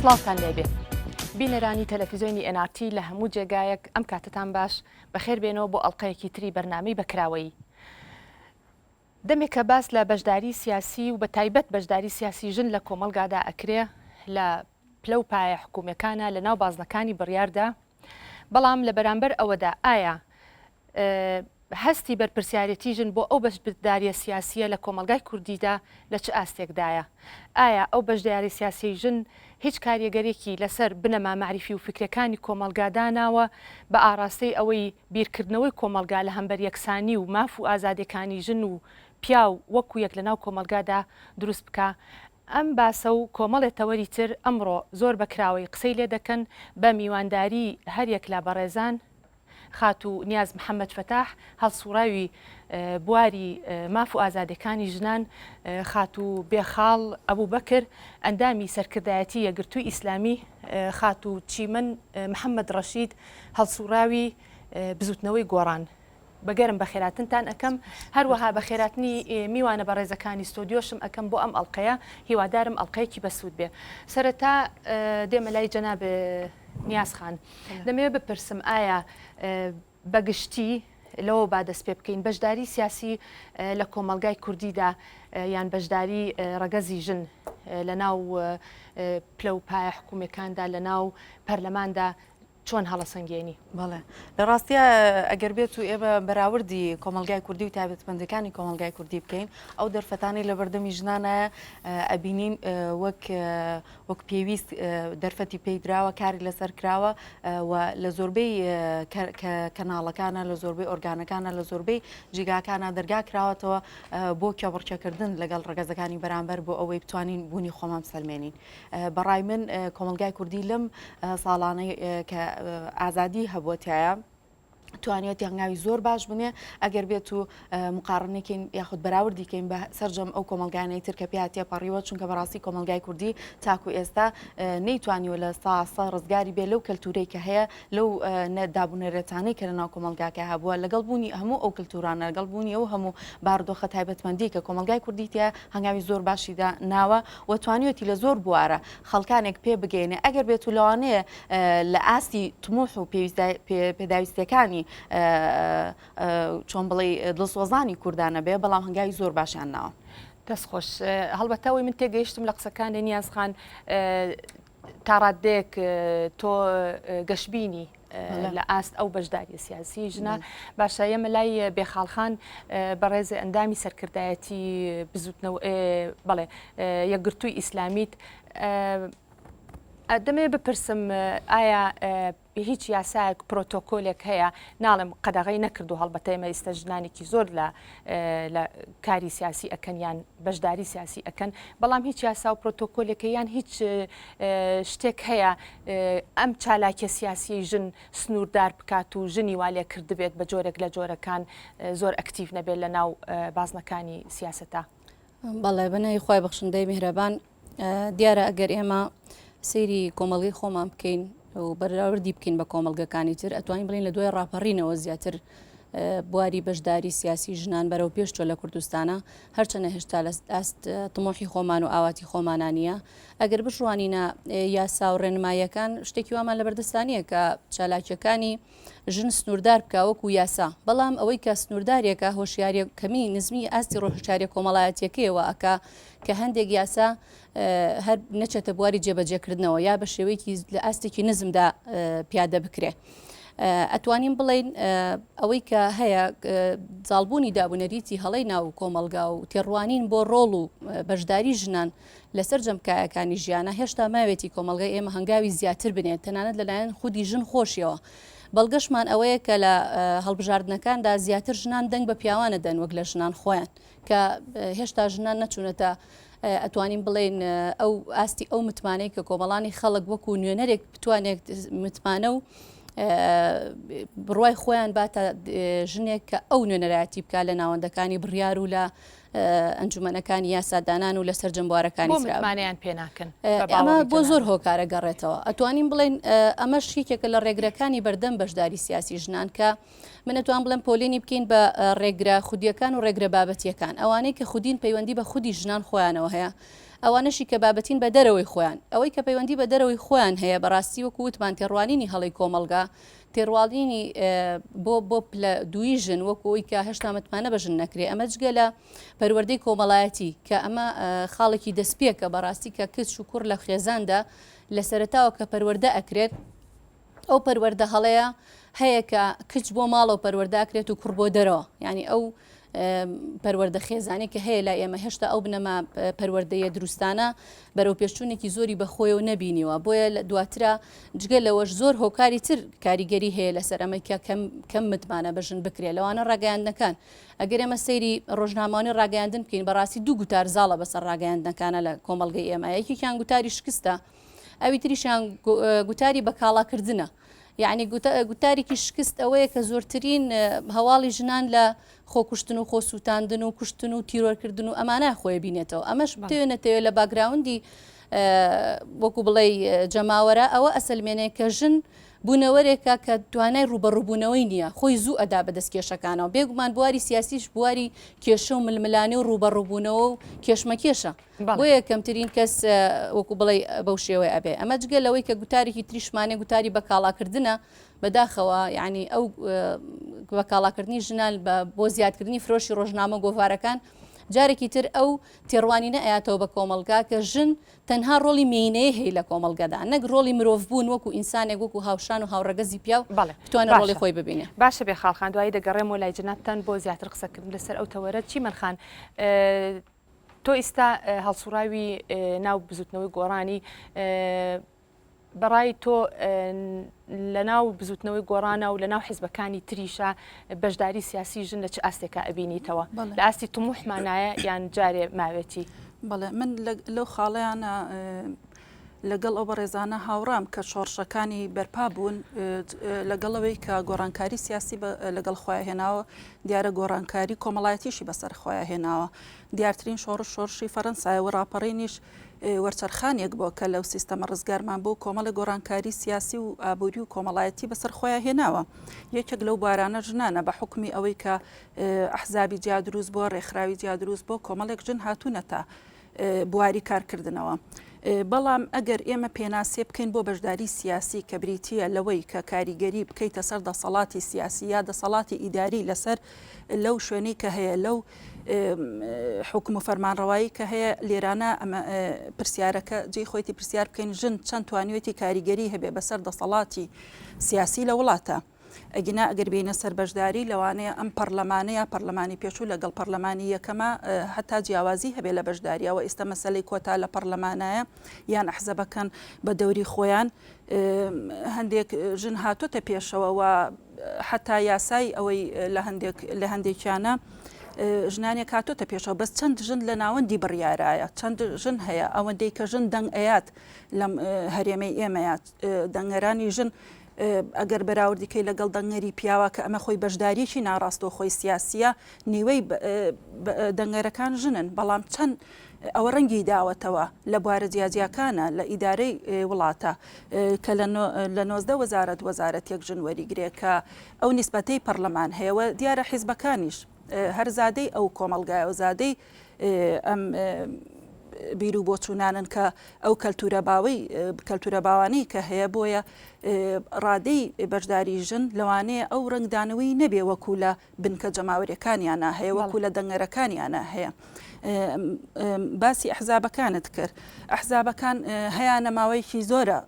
سڵاوتان لێبێ بینەرانی تەلەڤیزیۆنی NRT لە هەموو جێگایەک ئەم کاتتان باش بەخێر بێنەوە بۆ ئەڵلقەیەکی تری بەرنامەی بەکراوەیی دەمێکە باس لە بەشداری سیاسی و بە تایبەت بەشداری سیاسی ژن لە کۆمەلگادا ئەکرێ لە پلە و پایە حکوومەکانە لە ناو بازنەکانی بڕیاردا بەڵام لە بەرامبەر ئەوەدا ئایا هەستی بەرپرسیارەتی ژن بۆ ئەو بەشداریە سیاسیە لە کۆمەلگای کوردیدا لە چ ئاستێکدایە ئایا ئەو بەشداری سیاسی ژن هیچ کاریگەرێکی لەسەر بنەما معریفی و فکرەکانی کۆمەلگاداناوە بە ئاراستەی ئەوەی بیرکردنەوەی کۆمەلگا لە هەمبەر یەکسانی و ماف و ئازادەکانی ژن و پیا و وەکو یەک لە ناو کۆمەلگادا دروست بکە ئەم باسە و کۆمەڵێتەوەری تر ئەمڕۆ زۆر بەکراوەی قسەی لێ دەکەن بە میوانداری هەریەک لە بەڕێزان خاتو نیاز محەممەد فتاح هەڵسوڕاوی بواری ماف و ئازادەکانی ژنان خاتو بێخاڵ ئەبوو بەکر ئەندامی سەرکردایەتی یەکگرتووی ئیسلامی خاتو چیمەن محەممەد ڕەشید هەڵسوڕاوی بزوتنەوەی گۆڕان بەگەرم بە خێراتنتان ئەەکەم هەروەها بە خێراتنی میوانە بە ڕێزەکانی ستۆدیۆشم ئەەکەم بۆ ئەم ئەڵلقەیە هیوادارم ئەڵلقەیەکی بەسوود بێ سەرەتا دێمە لای جەناب نیاز خان دەمەوێت بپرسم ئایا بەگشتی لەوە با دەست پێ بکەین بەشداری سیاسی لە کۆمەلگای کوردیدا یان بەشداری ڕەگەزی ژن لە ناو پلە و پایە حکوومەکاندا لە ناو پەرلەماندا چۆن هەڵەسەنگێنی بەڵێ لە ڕاستیە ئەگەر بێت و ئێمە بەراوردی کۆمەلگای کوردی و تایبەتمەندەکانی کۆمەلگای کوردی بکەین ئەو دەرفەتانی لە بەردەمی ژنانە ئەبینین وەک پێویست دەرفەتی پێیدراوە کاری لەسەر کراوە و لە زۆربەی کەناڵەکانە لە زۆربەی ئۆرگانەکانە لە زۆربەی جیگاکانە دەرگا کراوەتەوە بۆ کێبڕچەکردن لەگەڵ ڕەگەزەکانی بەرامبەر بۆ ئەوەی بتوانین بوونی خۆمان سەلمێنین بەڕای من کۆمەلگای کوردی لەم ساڵانەی کە ئازادی هەبووەتایە توانێت هەنگاوی زۆر باش بنێ ئەگەر بێت و مقارنێکین یاخود بەراوردیکەین بە سەررجەم ئەو کۆمەلگانەی تر کە پێاتێ پەڕیوە چونکە بەڕاستی کۆمەلگای کوردی تاکو ئێستا نەیتوانیوە لە ساسە ڕزگاری بێ لەو کەلتورەی کە هەیە لەو دابوونەرێتانەی کە لە ناو کۆمەلگاکە هەبووە لەگەڵ بوونی هەموو ئەو کەلتورانە لەگەڵ بوونی ئەو هەموو باردۆخە تایبەتمەندی کە کۆمەلگای کوردی تیا هەنگاوی زۆر باشیدا ناوە و توانیوەتی لە زۆر بوارە خەڵکانێک پێ بگەینێ ئەگەر بێت و لەوانەیە لە ئاستی تموح و پێداویستەکانی چۆن بڵێ دڵسۆزانی کوردانە بێ بەڵام هەنگاوی زۆر باشیان ناوە دەستخۆش هەڵبەتەوەی من تێگەیشتم لە قسەکان لە نیازخان تا ڕادێک تۆ گەشتبینی لە ئاست ئەو بەشداری سیاسی ژنە باشە ئێمە لای بێخاڵخان بەڕێزە ئەندامی سەرکردایەتی بزوتنەوە بڵێ یەکگرتووی ئیسلامیت دەمێ بپرسم ئایا هیچ یاسایەک پرۆتۆکۆلێک هەیە ناڵم قەدەغی نەکرد و هەڵبەتە ئێمە ئێستا ژنانێکی زۆر لە کاری سیاسی ئەکەن یان بەشداری سیاسی ئەکەن بەڵام هیچ یاسا و پرۆتۆکۆلێکە یان هیچ شتێک هەیە ئەم چالاکیە سیاسی ژن سنووردار بکات و ژنی والێ کرد بێت بە جۆرێک لە جۆرەکان زۆر ئەکتیڤ نەبێت لە ناو بازنەکانی سیاسەتا بەڵێ بنەی خۆی بەخشندەی میهرەبان دیارە ئەگەر ئێمە سەیری کۆمەڵگەی خۆمان بکەین و بەراوردی بکەین بە کۆمەلگەکانی تر ئەتوانین بڵین لە دوای ڕاپەڕینەوە زیاتر بواری بەشداری سیاسی ژنان بەرەو پێشتۆ لە کوردستانە هەرچەنە هێشتا لە ئاست تمۆحی خۆمان و ئاواتی خۆمانانیە ئەگەر بشوانینە یاسا و ڕێنماییەکان شتێکی وامان لە بەردەستانیە کە چالاکیەکانی ژن سنووردار بکە وەکو یاسا بەڵام ئەوەی کە سنووردارێکە هۆشیاری کەمی نزمی ئاستی ڕۆژهشاری کۆمەڵایەتیەکەیەوە ئەکا کە هەندێک یاسا هەر نەچێتە بواری جێبەجێکردنەوە یا بە شێوەیەکی لە ئاستێکی نزمدا پیادە بکرێ. ئەتوانین بڵین ئەوەی کە هەیە جاڵبوونی دابوونەریتی هەڵەی ناو کۆمەلگا و تێڕوانین بۆ ڕۆڵ و بەشداری ژنان لەسەر جەمکایەکانی ژیانە هێشتا ماوێتی کۆمەلگای ئێمە هەنگاوی زیاتر بنێت تەنانەت لەلایەن خودی ژن خۆشیەوە. بەڵگەشمان ئەوەیە کە لە هەڵبژاردنەکاندا زیاتر ژنان دەنگ بە پیاوانە دەن وەک لە ژنان خۆیان کە هێشتا ژنان نەچوونەتە ئەتوانین بڵێن ئەو ئاستی ئەو متمانەی کە کۆمەڵانی خەڵک وەکو نوێنەرێک بتوانێت متمانە و بڕوای خۆیان باتە ژنێک کە ئەو نوێنەرایەتی بکە لە ناوەندەکانی بڕیار و لە ئەنجومەنەکانی یاسادانان و لەسەر جەمبوارەکانی متمانیان پێ ناکەن ئەمە بۆ زۆر هۆکارە گەڕێتەوە ئەتوانین بڵێن ئەمە شیکێکە لە ڕێگرەکانی بەردەم بەشداری سیاسی ژنان کە منەتوان بڵێن پۆلێنی بکەین بە ڕێگرە خودیەکان و ڕێگرە بابەتیەکان ئەوانەی کە خودین پەیوەندی بە خودی ژنان خۆیانەوە هەیە ئەوانەشی کە بابەتین بە دەرەوەی خۆیان ئەوەی کە پەیوەندی بە دەرەوەی خۆیان هەیە بەڕاستی وەکو وتمان تێڕوانینی هەڵی کۆمەلگا تێڕوانینی بۆ پلە دوی ژن وەکەوەی کە هێشتا متمانە بەژن نەکرێ ئەمە جگە لە پەروەردەی کۆمەڵایەتی کە ئەمە خاڵێکی دەستپێکە بەڕاستی کە کچ و کوڕ لە خێزاندا لە سەرەتاوە کە پەروەردە ئەکرێت ئەو پەروەردە هەڵەیە هەیە کە کچ بۆ ماڵەوە پەروەرداکرێت و کوڕ بۆ دەرەوە یعنی ئەو پەروەردە خێزانی کە هەیە لە ئێمە هێشتا ئەو بنەما پەروەردەیە دروستانە بەرەو پێشچوونێکی زۆری بەخۆیەوە نەبینیوە بۆیە دواترا جگە لەوەش زۆر هۆکاری تر کاریگەری هەیە لەسەر ئەمەکە کەم متمانە بەژن بکرێت لەوانە ڕاگەیاندنەکان ئەگەر ئێمە سەیری ڕۆژنامانی ڕاگەیاندن بکەین بەڕاستی دوو گوتار زاڵە بەسەر ڕاگەیاندنەکانە لە کۆمەڵگەی ئێمە یەکێکیان گوتاری شکستە ئەوی تریشیان گوتاری بەکاڵاکردنە یعنی گوتارێکی شکست ئەوەیە کە زۆرترین هەواڵی ژنان لە خۆکوشتن و خۆسووتاندن و کوشتن و تیرۆرکردن و ئەمانە خۆی بینێتەوە ئەمەش بتێنێتەوە لە باگراوندی وەکو بڵێ جەماوەرە ئەوە ئەسلمێنەیە کە ژن بوونەوەرێکە کە توانای ڕوبەڕووبوونەوەی نییە خۆی زوو ئەدا بە دەستکێشەکانەوە بێگومان بواری سیاسیش بواری کێشە و ململانی و ڕوبەڕووبوونەوە و کێشمەکێشە بۆ یەکەمترین کەس وەکو بڵێ بەو شێوەیە ئەبێ ئەمە جگە لەوەی کە گوتارێکی تریشمانێ گوتاری بەکاڵاکردنە بەداخەوە یعنی ئەو بەکاڵاکردنی ژنان بۆ زیادکردنی فرۆشی ڕۆژنامە گۆڤارەکان جارێکی تر ئەو تێڕوانینە ئەیاتەوە بە کۆمەلگا کە ژن تەنها ڕۆڵی مینەیە هەیە لە کۆمەلگەدا نەک ڕۆڵی مرۆڤ بوون وەکو ئینسانێک وەکو هاوشان و هاوڕەگەزی پیا و بتوانێت ڕۆڵی خۆی ببینێ باشە بێ خاڵخان دوایی دەگەڕێمەوە لای جناتتان بۆ زیاتر قسەکردن لەسەر ئەو تەوەرە چی مەلخان تۆ ئێستا هەڵسوراوی ناو بزوتنەوەی گۆڕانی بەڕای تۆ لە ناو بزوتنەوەی گۆڕانە و لە ناو حیزبەکانی تریشە بەشداری سیاسی ژن لە چ ئاستێکە ئەبینیتەوە لە ئاستی تموحمانایە یان جارێ ماوێتی بەڵێ من لەو خاڵیانە لەگەڵ ئەو بەڕێزانە هاوڕام کە شۆڕشەکانی بەرپا بوون لەگەڵەوەی کە گۆڕانکاری سیاسی لەگەڵ خۆیان هێناوە دیارە گۆڕانکاری کۆمەڵایەتیشی بەسەر خۆیان هێناوە دیارترین شۆڕشی فەرەنسایەوە ڕاپەڕینیش وەرچەرخانێک بۆ کە لەو سیستەمە ڕزگارمان بۆ کۆمەڵی گۆڕانکاری سیاسی و ئابووری و کۆمەڵایەتی بەسەر خۆیان هێناوە یەکێک لەو بارانە ژنانە بە حکمی ئەوەی کە ئەحزابی جیا دروست بۆ ڕێکخراوی جیا دروست بۆ کۆمەڵێک ژن هاتوونەتە بواری کارکردنەوە بەڵام ئەگەر ئێمە پێناسێ بکەین بۆ بەشداری سیاسی کە بریتیە لەوەی کە کاریگەری بکەیتە سەر دەسەڵاتی سیاسی یا دەسەڵاتی ئیداری لەسەر لەو شوێنەی کە هەیە لەو حکم و فەرمانڕەوایی کە هەیە لێرانە ئەمە پرسیارەکە جێی خۆیتی پرسیار بکەین ژن چەند توانیوێتی کاریگەری هەبێ بەسەر دەسەڵاتی سیاسی لە وڵاتە ئەگینا ئەگەر بینە سەر بەشداری لەوانەیە ئەم پەرلەمانەیە پەرلەمانی پێشوو لەگەڵ پەرلەمانی یەکەمە هەتا جیاوازی هەبێ لە بەشداریەوە ئێستا مەسەلەی کۆتا لە پەرلەمانایە یان ئەحزەبەکەن بە دەوری خۆیان هەندێک ژن هاتوۆتە پێشەوە و حتا یاسای ئەوەی لە هەندێکیانە ژنانێک هاتوۆتە پێشەوە بەس چەند ژن لە ناوەندی بڕیارایە چەند ژن هەیە ئەوەندەی کە ژن دەنگ ئەیات لەم هەرێمەی ئێمەیە دەنگەرانی ژن ئەگەر بەراوردیکەی لەگەڵ دەنگەری پیاوە کە ئەمە خۆی بەشداریەکی ناڕاستەوە خۆی سیاسیە نیوەی دەنگەرەکان ژنن بەڵام چەند ئەوە ڕەنگی داوەتەوە لە بوارە جیاجیاکانە لە ئیدارەی وڵاتە کە لە 19 وەزارەت یەک ژن وەریگرێکە ئەو نیسبەتەی پەرلەمان هەیەوە دیارە حیزبەکانیش هەر زادەی ئەو کۆمەلگایە و زادەی ئەم بیر و بۆچوونانن کە ئەو کەلتورە باوانەی کە هەیە بۆیە ڕادەی بەشداری ژن لەوانەیە ئەو ڕنگدانەوەی نەبێ وەکو لە بنکە جەماوەریەکانیانە هەیە وەکو لە دەنگەرەکانیانە هەیە باسی ئەحزابەکانت کرد ئەحزابەکان هەیە نەماوەیەکی زۆرە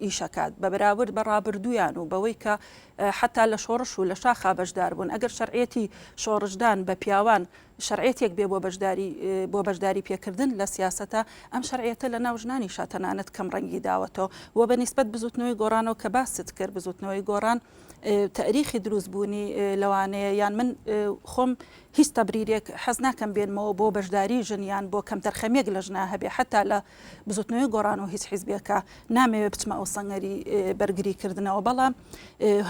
ئیشەکات بە بەراورد بە ڕابردویان و بەوەی کە حتا لە شۆڕش و لە شاخا بەشدار بوون ئەگەر شەرعێتی شۆڕشدان بە پیاوان شەرعێتێک بێ بۆ بەشداری پێکردن لە سیاسەتە ئەم شەرعێتە لە ناو ژنانی شاتەنانەت کەم ڕەنگی داوەتەوە و بە نیسبەت بزوتنەوەی گۆڕانەوە کە باست کرد بزوتنەوەی گۆڕان تاریخی دروست بوونی لەوانەیە یان من خۆم هیچ تەبریرێک حەز ناکەم بێنمەوە بۆ بەشداری ژنیان بۆ کەم تەرخەمێک لە ژنا هەبێ حتا لە بزوتنەوەی گۆڕان و هیچ حیزبێکە نامەوێ بچمە ئەو سەنگەری بەرگریکردنەوە بەڵام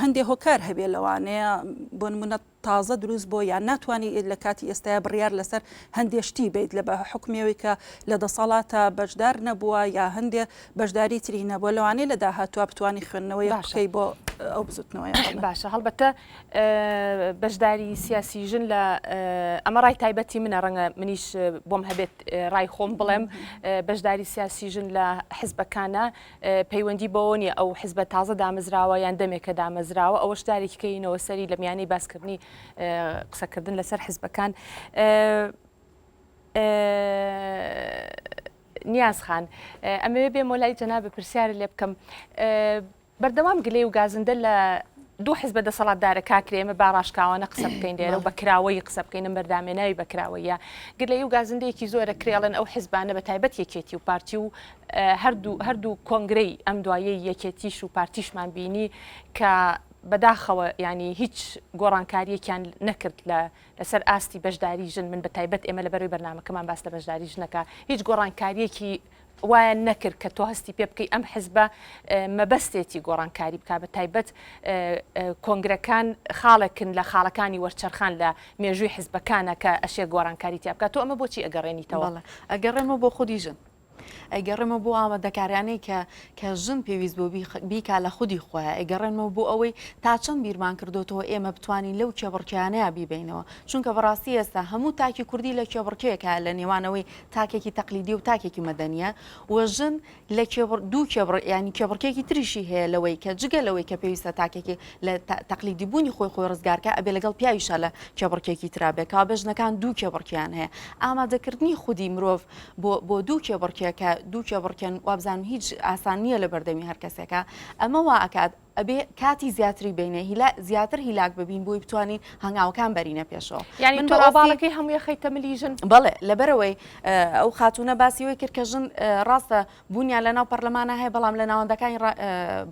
هەندێک هۆکار هەبێ لەوانەیە بۆ نمونە تازە دروست بۆ یان ناتوانانی لە کاتی ئێستاە بڕیار لەسەر هەندێشتی بیت لە بە حکومیەوەی کە لە دەسەڵاتە بەشدار نەبووە یا هەندێک بەشداری تری نەبووە لەوانەیە لە داهاتوە بتوانانی خوێندنەوەی بکەی بۆ ئەو بزوتنەوەی باشە هەڵبەتە بەشداری سیاسی ژن لە ئەمە ڕای تایبەتی منە ڕەنگە منیش بۆم هەبێت ڕای خۆم بڵێم بەشداری سیاسی ژن لە حیزبەکانە پەیوەندی بەوە نیە ئەو حیزبە تازە دامەزراوە یان دەمێکە دامەزراوە ئەوە شدارێککەینەوە سەری لە میانەی باسکردنی قسەکردن لەسەر حیزبەکان نیازخان ئەمەوێ بێ مۆلای جەنابە پرسیارە لێ بکەم بەردەوام گلەی و گازندە لە دوو حیزبە دەسەڵاتدارە کاکرێمە باڕاشکاوانە قسە بکەین دێرە و بەکراوەی قسە بکەین بەردامێناوی بەکراوەیە گلەی و گازندەیەکی زۆرە کرێڵن ئەو حیزبانە بە تایبەت یەکێتی و پارتی و هەردوو کۆنگرەی ئەم دوایە یەکێتیش و پارتیشمان بینی کە بەداخەوە ینی هیچ گۆڕانکاریەکیان نەکرد لەسەر ئاستی بەشداری ژن من بە تایبەت ئێمە لەبەروی بەرنامەکەمان باس لە بەشداری ژنەکە هیچ گۆڕانکاریەکی وایە نەکرد کە تۆ هەستی پێ بکەی ئەم حیزبە مەبەستێتی گۆڕانکاری بکە بە تایبەت کۆنگرەکان خاڵێکن لە خاڵەکانی وەرچەرخان لە مێژووی حیزبەکانە کە ئەشێ گۆڕانکاری تیا بکات تۆ ئەمە بۆچی ئەگەڕێنیتەوە ئەگەڕێمە بۆ خودی ژن ئەگەڕێمە بۆ ئامادەکاریانەی کە ژن پێویست بۆ بیکا لە خودی خۆیان ئەگەڕێنمە بۆ ئەوەی تا چەند بیرمان کردوتەوە ئێمە بتوانین لەو کێبڕکیانەیە بیبینەوە چونکە بەڕاستی ئێستا هەموو تاکی کوردی لە کێبڕکەیەکە لە نێوانەوەی تاکێکی تەقلیدی و تاکێکی مەدەنیە و ژن لە دوو ینی کێبڕکێکی تریشی هەیە لەوەی کە جگە لەوەی کە پێویستە تاکێکی لە تەقلیدی بوونی خۆی ڕزگارکە ئەبێ لەگەڵ پیاویشە لە کێبڕکێکی ترابێکەوە بەژنەکان دوو کێبڕکیان هەیە ئامادەکردنی خودی مرۆڤ بۆ دوو کێبڕکێکە دوو کێبڕکێن وابزانم هیچ ئاسان نییە لە بەردەمی هەر کەسێکە ئەمە وا ئەکات ئەبێ کاتی زیاتری بینێ زیاتر هیلاک ببین بۆی بتوانین هەنگاوەکان بەرینە پێشەوە یعنی تۆڵاوەڵەکەی هەمووی خەیتە ملی ژن بەڵێ لەبەرەوەی ئەو خاتونە باسیەوەی کرد کە ژن ڕاستە بوونیان لە ناو پەرلەمانە هەیە بەڵام لە ناوەندەکانی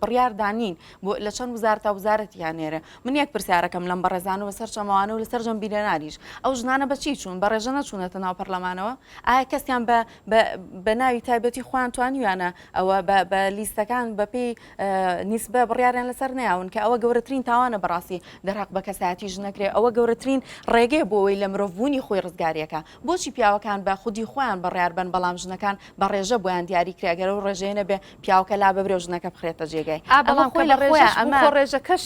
بڕیاردانین بۆ لە چەند وزارە تا وزارەتیان نێرە من یەک پرسیارەکەم لەم بەڕێزانەوە سەر چەمەوانە و لەسەر جەم بیرەناریش ئەو ژنانە بەچی چوون بەڕێژە نەچوونەتە ناو پەرلەمانەوە ئایا کەسیان بە ناوی تایبەتی خۆیان توانیوانە ئەوە بە لیستەکان بەپێی نیسبە بڕیاریان لەسەر ناون کە ئەوە گەورەترین تاوانە بەڕاستی دەرەق بە کەسایەتی ژنەکرێ ئەوە گەورەترین ڕێگەی بۆەوەی لە مرۆڤبوونی خۆی ڕزگاریەکە بۆچی پیاوەکان بە خودی خۆیان بەڕیار بن بەڵام ژنەکان بە ڕێژە بۆیان دیاری کراگەرە و ڕێژەیە بێ پیاوەکە لا ببرێ و ژنەکە بخرێتە جێگای بەڵام خۆی لە ڕێژە ئەمە ڕێژەکەش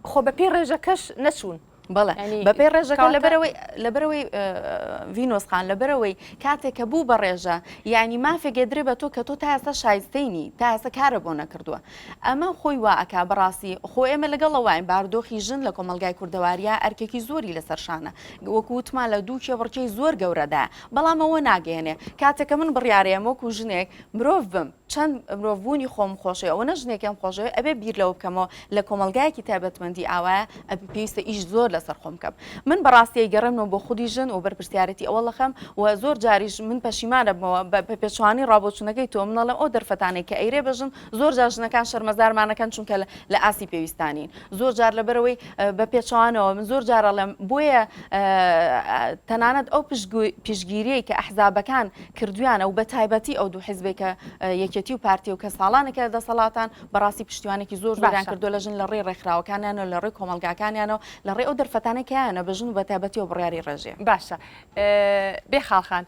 خۆ بەپێی ڕێژەکەش نەچوون بەڵێ بەپێی ڕێژەکە لەبەرەوەی ڤینۆسخان لەبەرەوەی کاتێک کە بوو بە ڕێژە یعنی مافێگە درێ بە تۆ کە تۆ تا ئێستا شایستەینی تا ئێستا کارە بۆ نەکردووە ئەمە خۆی وا ئەکا بەڕاستی خۆ ئێمە لەگەڵەوەین باردۆخی ژن لە کۆمەلگای کوردەواریە ئەرکێکی زۆری لەسەرشانە وەکووتمان لە دوو کێبڕکەی زۆر گەورەدا بەڵام ئەوە ناگەێنێ کاتێککە من بڕیارەیەم وەکو ژنێک مرۆڤ بم چەند مرۆڤبوونی خۆم خۆشەوە ئەوە نە ژنێکم خۆشەوە ئەبێ بیر لەوە بکەمەوە لە کۆمەلگایەکی تایبەتمەندی ئاوایە ئەبێ پێویستە ئیش زۆر لەسەر خۆم بکەم من بەڕاستی گەڕێمەوە بۆ خودی ژن و بەرپرسیارەتی ئەوە لەخەم و زۆر جاریش من پەشیمانە بمەوە بە پێچوانی ڕابۆچوونەکەی تۆ منەڵێم ئەو دەرفەتانێک کە ئەیرێ بەژن زۆر جار ژنەکان شەرمەزارمانەکەن چونکە لە ئاسی پێویستانین زۆر جار لەبەرەوەی بە پێچوانەوە من زۆر جارەڵێم بۆیە تەنانەت ئەو پشگیریەی کە ئەحزابەکان کردویانە و بە تایبەتی ئەو دوو حیزبێکە یەکێتی و پارتی و کە ساڵانێکە دەسەڵاتان بەڕاستی پشتیوانێکی زۆر زۆریان کردو لە ژن لە ڕێی ڕێکخراوەکانیانە لە ڕێی کۆمەلگاکانیانەوە لە ڕێ ئەو دەرفەتانێکیانە بەژن و بە تایبەتی و بڕیاری ڕێژێ باشە بێ خاڵخان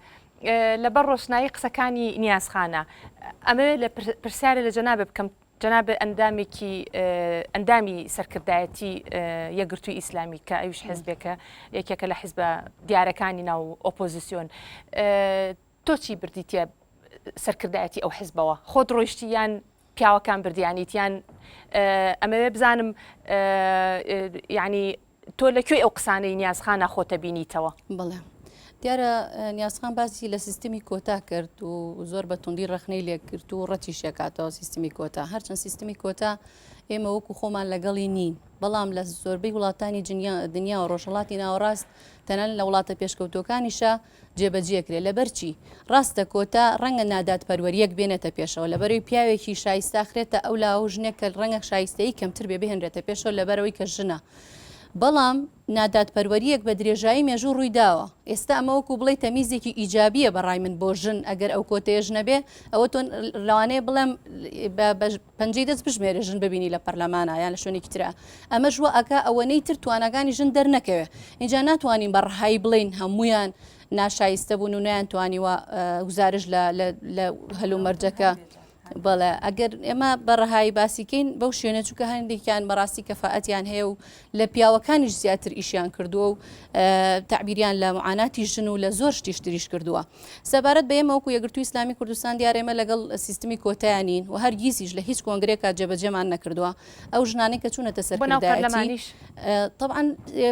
لەبەر ڕۆشنایی قسەکانی نیازخانە ئەمە لە پرسیارە لە جەنابێ بکەم جەنابێ ئەندامی سەرکردایەتی یەکگرتووی ئیسلامی کە ئەویش حیزبێکە یەکێکە لە حیزبە دیارەکانی ناو ئۆپۆزیسیۆن تۆ چی بردیتە سەرکردایەتی ئەو حیزبەوە خۆت ڕۆیشتیان پیاوەکان بردیانیتیان ئەمەوێ بزانم ینی تۆ لەکوێ ئەو قسانەی نیازخانە خۆتە بینیتەوە بڵێ دیارە نیازخان باسی لە سیستمی کۆتا کرد و زۆر بە توندی ڕخنەی لێ کرد و ڕەتی شێکاتەوە سیستمی کۆتا هەرچەند سیستمی کۆتا ئێمە وەکو خۆمان لەگەڵی نین بەڵام لە زۆربەی وڵاتانی دنیا و ڕۆژهڵاتی ناوەڕاست تەنان لە وڵاتە پێشکەوتەکانیشە جێبەجێکرێ لەبەرچی ڕاستە کۆتا ڕەنگە نادات پەروەریەک بێنێتە پێشەوە لەبەرەوەی پیاوێکی شایستا خرێتە ئەو لا ئەو ژنێک کە ڕەنگە شایستەی کەمتر بێ بهێنرێتە پێشەوە لەبەرەوەی کە ژنە بەڵام نادادپەروەریەک بە درێژایی مێژوو ڕوویداوە. ئێستا ئەمە وەکو بڵێ تەمیزێکی ئیجابیە بەڕای من بۆ ژن ئەگەر ئەو کۆتەیەژ نەبێ ئەوە تۆ لەوانەیە بڵێم پەنجەی دەست بژمێرە ژن ببینی لە پەرلەمانە یان لە شوێنێکی ترە. ئەمە ژوە ئەکا ئەوەنەی تر توانەکانی ژن دەرنەکەوێ. اینجا ناتوانین بەڕەهایی بڵین هەمویان ناشایستە بوون و نەیانتوانیوە گزارش لە هەلومەرجەکە. بەڵێ ئەگەر ئێمە بەڕەهایی باسیکەین بەو شوێنە چووکە هەندێکیان بەڕاستی کەفاەتیان هەیە و لە پیاوەکانیش زیاتر ئیشیان کردووە و تعبیریان لە معاناتی ژن و لە زۆر شتیش تریش کردووە. سەبارەت بە ئێمە وەکو یەکگرتووی ئیسلامی کوردستان دیارە ئێمە لەگەڵ سیستمی کۆتایانین و هەرگیزیش لە هیچ کۆنگرێکا جێبەجێمان نەکردووە. ئەو ژنانەی کە چوونەتە سەرکردایەتی طبعاً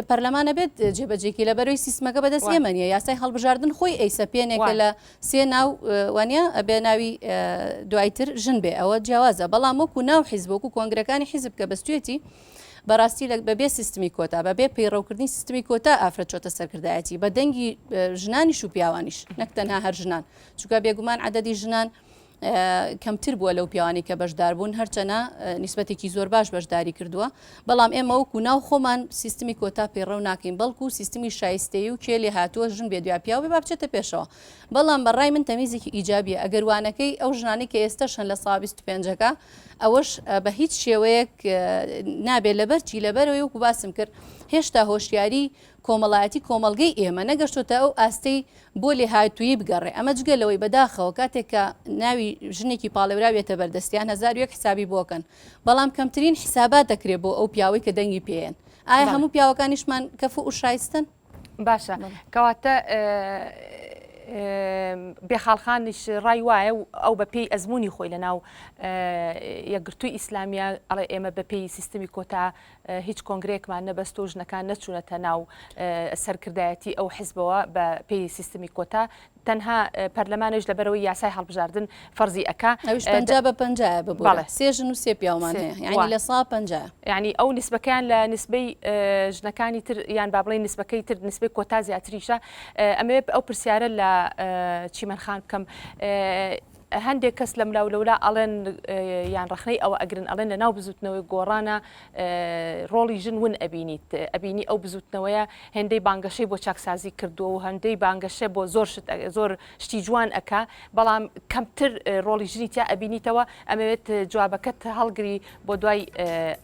پەرلەمانە بێت جێبەجێکی لە بەرەوەی سیستمەکە بەدەست ئێمە نیە. یاسای هەڵبژاردن خۆی ئەیسەپێنێکە لە سێ ناو وانە ئەبێ ناوی دوایتر ژن بێ ئەوە جیاوازە. بەڵام وەکو ناو حیزب وەکو کۆنگرەکانی حیزب کە بەستوێتی بەڕاستی بەبێ سیستمی کۆتا بەبێ پەیڕەوکردنی سیستمی کۆتا ئافرەت چۆتە سەرکردایەتی بە دەنگی ژنانیش و پیاوانیش نەک تەنها هەر ژنان چونکە بێگومان عەدەدی ژنان کەمتر بووە لەو پیاوانی کە بەشدار بوون هەرچەنە نیسبەتێکی زۆر باش بەشداری کردووە. بەڵام ئێمە وەکو ناو خۆمان سیستمی کۆتا پەیڕەو ناکەین بەڵکو سیستمی شایستەیی و کێ لێ هاتووە ژن بێ دوای پیاو بێ با بچێتە پێشەوە. بەڵام بەڕای من تەمیزێکی ئیجابیە ئەگەروانەکەی ئەو ژنانی کە ئێستاشن لە ساڵ 25ەکە ئەوەش بە هیچ شێوەیەک نابێت لەبەرچی لەبەرەوەی وەکو باسم کرد هێشتا هۆشیاری کۆمەڵایەتی کۆمەلگەی ئێمە نەگەشتۆتە ئەو ئاستەی بۆ لێ هاتووی بگەڕێ. ئەمە جگەلەوەی بەداخەوە کاتێککە ناوی ژنێکی پاڵێراوێتە بەردەستیان 1000 حسابی بۆکەن. بەڵام کەمترین حسابات دەکرێت بۆ ئەو پیاوەی کە دەنگی پێیان. ئایا هەموو پیاوەکانیشمان کەفو و شایستن؟ باشە کەواتە بێخاڵخانیش ڕای وایە و ئەو بە پێی ئەزمموی خۆی لە ناو یەکگرتووی ئیسلامیە ئەڵێ ئێمە بە پێی سیستمی کۆتا هیچ کۆنگرێکمان نەبەست و ژنەکان نەچوونەتە ناو سەرکردایەتی ئەو حیزبەوە بە پێی سیستمی کۆتا تەنها پەرلەمانش لەبەرەوەی یاسای هەڵبژاردن فەرزی ئەکا ئەوش 50 ببڵێ سێ ژن و سێ پیاومان هەیە یعنی لە 150 یعنی ئەو نسبەکەیان لە نسبەی ژنەکانی تر یان با بڵێن نسبەکەی تر نسبەی کۆتا زیاتریشە. ئەمێ ئەو پرسیارە لە چیمەنخان بکەم هەندێک کەس لە ملاو لەولا ئەڵێن یان ڕخنەی ئەوە ئەگرن ئەڵێن لە ناو بزوتنەوەی گۆڕانە ڕۆڵی ژن ون ئەبینی ئەو بزوتنەوەیە هەندەی بانگەشەی بۆ چاکسازی کردووە و هەندەی بانگەشە بۆ زۆر شتی جوان ئەکا بەڵام کەمتر ڕۆڵی ژنی تیا ئەبینیتەوە. ئەمەوێت جوابەکەت هەڵگری بۆ دوای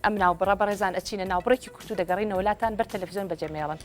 ئەم ناوبڕە بەڕێزان ئەچینە ناوبڕێکی کورت و دەگەڕینەوە لاتان بەر تەلەڤیزیۆن بەجێمێڵن.